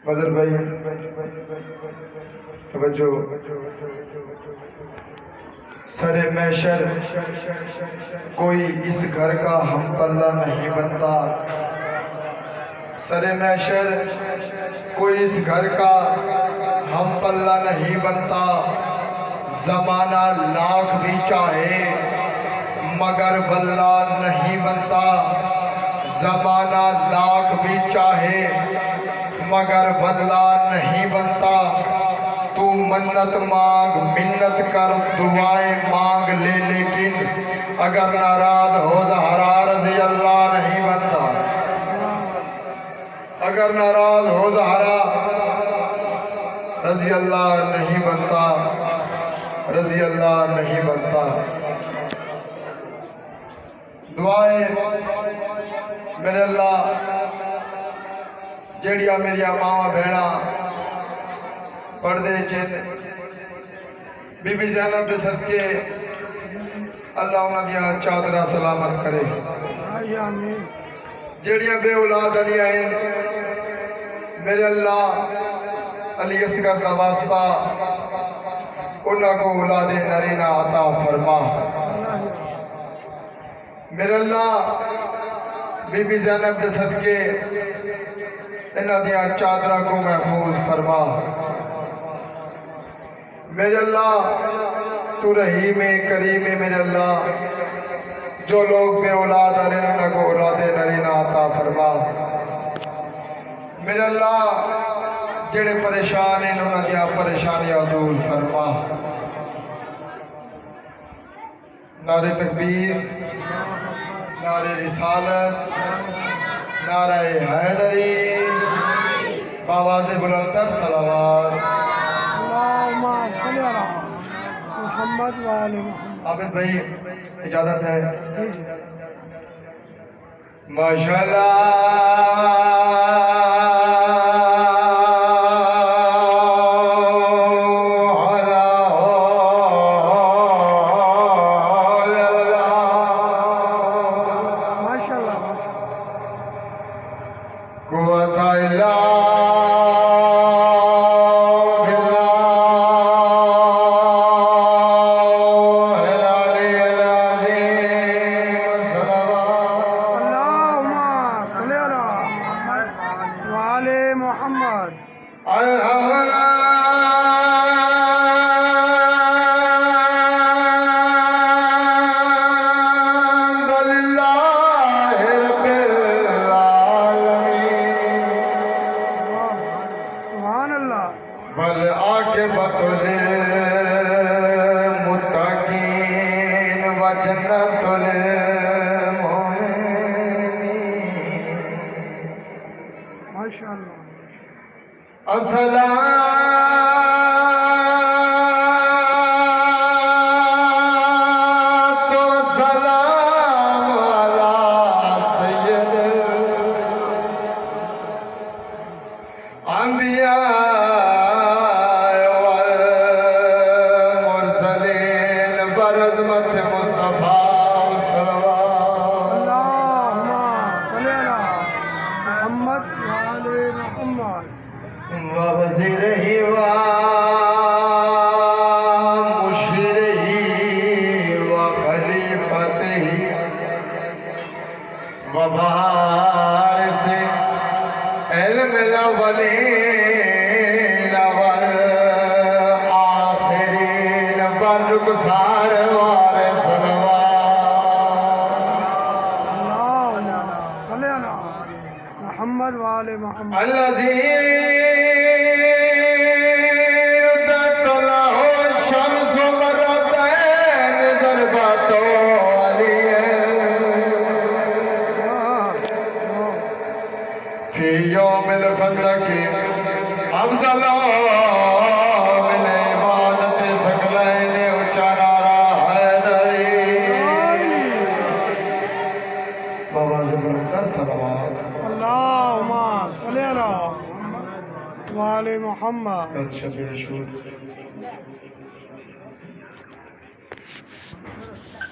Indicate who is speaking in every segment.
Speaker 1: फजल भाई तवज्जो। सरे मैशर कोई इस घर का हम पल्ला नहीं बनता। सरे मैशर कोई इस घर का हम पल्ला नहीं बनता। जमाना लाख भी चाहे मगर बल्ला नहीं बनता। जमाना लाख भी चाहे मगर बल्ला नहीं बनता। तू मन्नत मांग मिन्नत कर दुआएं मांग ले, लेकिन अगर नाराज हो ज़हरा रज़ी अल्लाह नहीं बनता। अगर नाराज हो ज़हरा रज़ी अल्लाह नहीं बनता। रज़ी अल्लाह नहीं बनता। दुआएं मेरे अल्लाह जड़िया मेरिया मावा भैणा पढ़ते चिन बीबी ज़ैनब दे सदके अल्लाह उन्हां दियां चादरां सलामत करे। जड़िया बे औलाद अलियां मेरे अल्लाह अली असगर दा वास्ता उन्हां को औलादे नरीना अता फरमा। मेरे अल्लाह बीबी ज़ैनब दे सदके इन्हां दियां चादरां को महफूज फरमा। मेरे अल्लाह तू रहीम करीम है। मेरे अल्लाह जो लोग बे औलाद आले उन्हां को औलादे नरीना अता फरमा। मेरे अल्लाह जेड़े परेशान हैं उन्हां दियां परेशानियां दूर फरमा। नारे तकबीर, नारे रिसालत, नारा हैदरी, बावाज़े बुलंद सलावत। आबिद भाई इजाजत है।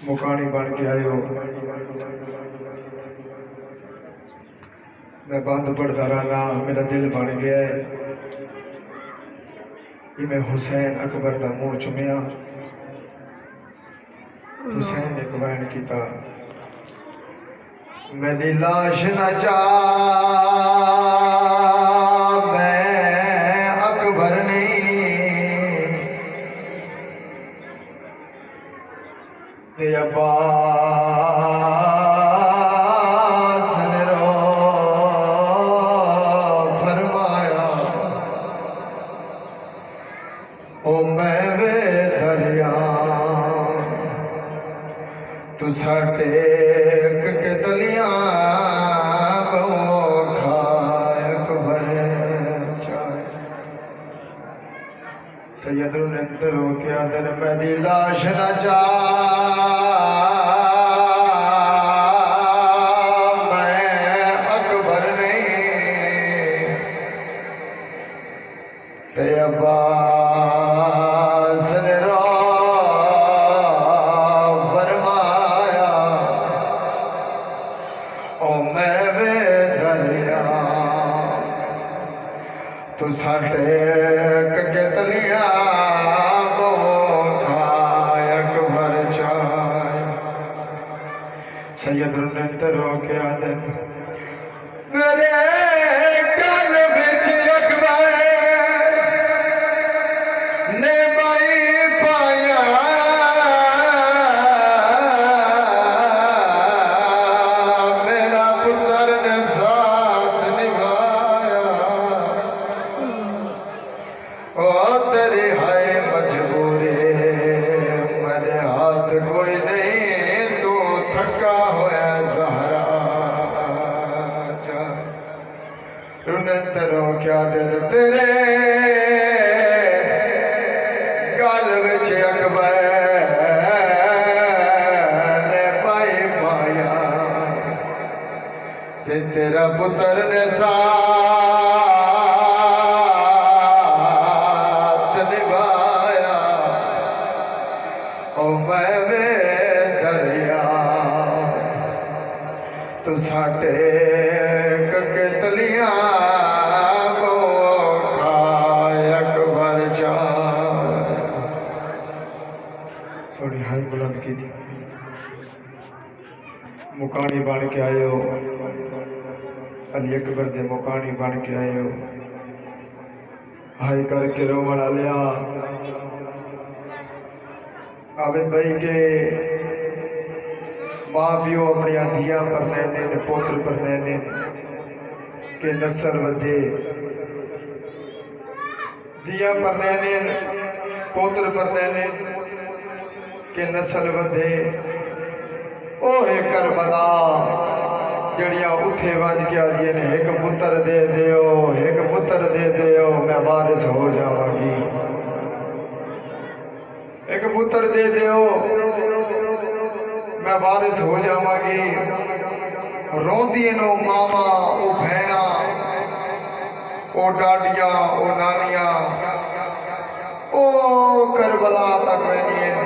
Speaker 1: मुकानी बन के आए हो। मैं बंद पढ़ता रहना, मेरा दिल बन गया है कि मैं हुसैन अकबर का मुंह चुमिया। हुसैन ने बयान किया, मेरी लाश न जा, मैं अकबर नहीं ते अब्बास ने रो फरमाया, ओ मैं वे दरिया तू टेक के तलियां बहु खाए अकबर चाहे। सैयद रुनिंदर हो के आदर मेरी लाश न जा, मैं अकबर नहीं ते अब्बास ने रो फरमाया, ओ मैं वे दरिया तू टेक के तलिया अकबर चाहे। सैयद रुनिंदर हो के आदर मेरे गल बिच अकबर ने बाई पाया, मेरा पुत्र ने साथ निभाया। ओ तेरी है मजबूरी, मेरे हाथ कोई नहीं, तू थका होया ज़हरा। रुनिंदर हो क्या दिल तेरे गल विच अकबर ने पाई पाया ते तेरा पुत्र ने साथ निभाया। ओ मैं वे दरिया तू टेक के तलियां अकबर चाहे। सोनी हाथ बुलंद की थी, मुकानी बन के आए हो, अली अकबर दे मुकानी बन के आए हो। हाई करके रोवण लिया आबिद भाई के माँ प्यो अपनी धिया पर नैने ने पोत्र पर नैने के नस्ल वधे, दिया पर नैने पोत्र पर नैने के नस्ल वधे। ओ एक करबला जड़ियां उथे वज के आदियां ने, एक पुत्र दे दियो, एक पुत्र दे दियो, मैं वारिस हो जावांगी। एक पुत्र दे दियो, मैं वारिस हो जावांगी। रोंदी नो मामा, ओ भैणा, ओ डाडिया, ओ नानिया, ओ करबला तक वेंदियां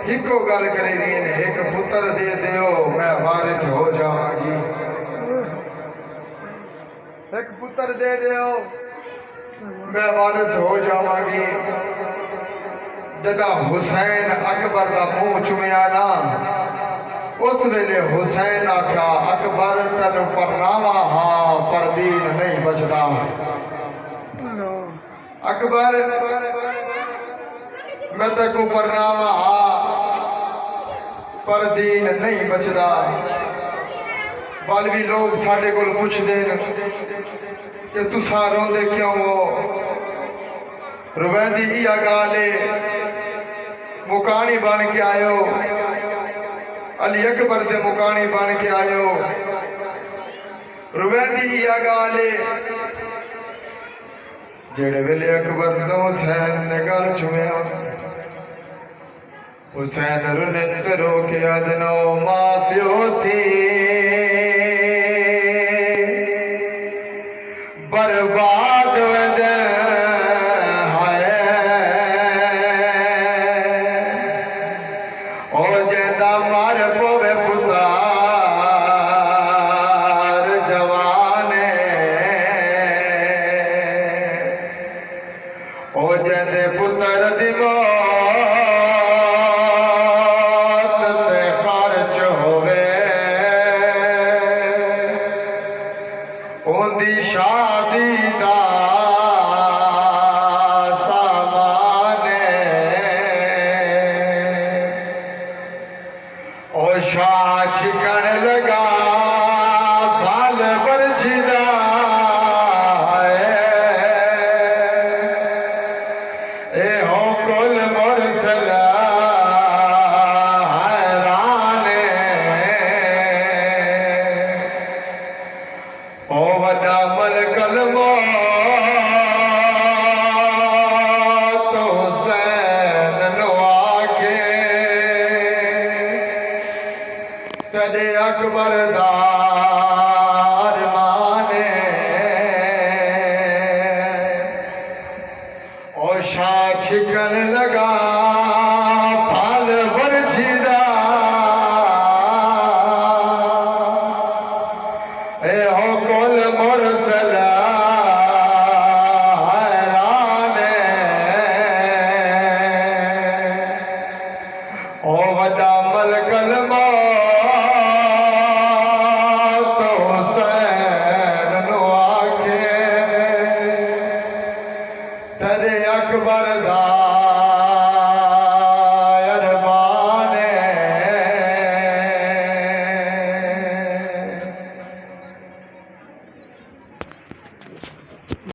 Speaker 1: हिको गल करे दी ने, एक पुत्र दे दियो, मैं वारिस हो जावांगी। एक पुत्र दे दियो, मैं वारिस हो जावांगी। जदा हुसैन अकबर का मुंह चुमिया ना, उस वेले हुसैन आख्या, अकबर तेन परनावा हाँ पर दीन नहीं बचता। अकबर मैं तेको परनावा हाँ पर दीन नहीं बचता। बल भी लोग साढ़े को पुछते कि तुसा रोंदे क्यों हो? रुवैंदी इया गाल है, मुकानी बन के आयो, अली अकबर दे मुकानी बन के आयो। रुवैंदी इया गाल है, जेड़े वेले अकबर तो हुसैन ने गल चुमिया, हुसैन रुनिंदर हो के अदनो मां प्यो थी बर्बाद वंदे हाय। ओ जेदा मार पोवे पुतार जवान जदे पुत्र दी मौत ते खर्च होवे उनदी शादी दा शाह छिकण लगा बाल बरछिदा ए हो कुल मुरसला हैरान ओ वदा मलकल मौत हुसैन नुआ के तदे अकबर दार माने और शाह छिकन लगा फाल बरछिदा ए हो कुल मुरसला हैरान ओ वदा मलकल मौत